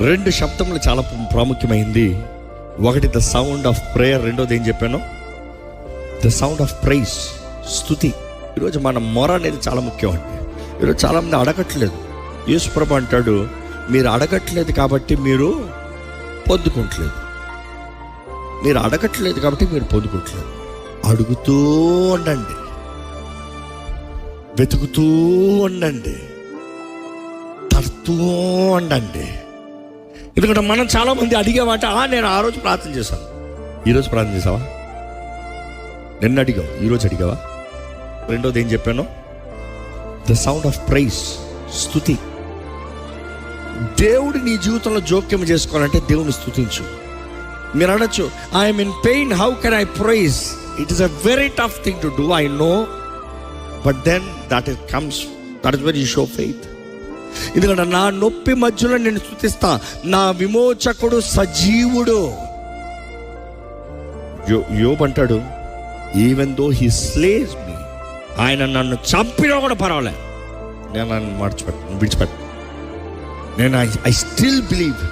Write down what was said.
రెండు శబ్దములు చాలా ప్రాముఖ్యమైంది. ఒకటి ద సౌండ్ ఆఫ్ ప్రేయర్, రెండోది ఏం చెప్పాను, ద సౌండ్ ఆఫ్ ప్రైజ్, స్తుతి. ఈరోజు మన మొర అనేది చాలా ముఖ్యం అండి. ఈరోజు చాలామంది అడగట్లేదు. యేసు ప్రభు అంటాడు, మీరు అడగట్లేదు కాబట్టి మీరు పొందుకోవట్లేదు. మీరు అడగట్లేదు కాబట్టి మీరు పొందుకోవట్లేదు. అడుగుతూ ఉండండి, వెతుకుతూ ఉండండి, తడుతూ ఉండండి. ఎందుకంటే మనం చాలామంది అడిగేవాట, నేను ఆ రోజు ప్రార్థన చేశాను. ఈరోజు ప్రార్థన చేసావా? నిన్న అడిగావు, ఈరోజు అడిగావా? రెండోది ఏం చెప్పాను, ద సౌండ్ ఆఫ్ ప్రైజ్, స్తుతి. దేవుడు నీ జీవితంలో జోక్యం చేసుకోవాలంటే దేవుని స్తుతించు. మీరు అనొచ్చు, I'm in pain, how can I praise? It is a very tough thing to do, I know, but then that it comes, that is where you show faith. ఎందుకంటే నా నొప్పి మధ్యలో నేను స్తుతిస్తా, నా విమోచకుడు సజీవుడు. యోబు అంటాడు, ఈవెన్ దో హీ స్లేస్ మీ, ఆయన నన్ను చంపినా కూడా పర్వాలే, నేను నన్ను విడిచిపెట్టాను. నేను ఐ స్టిల్ బిలీవ్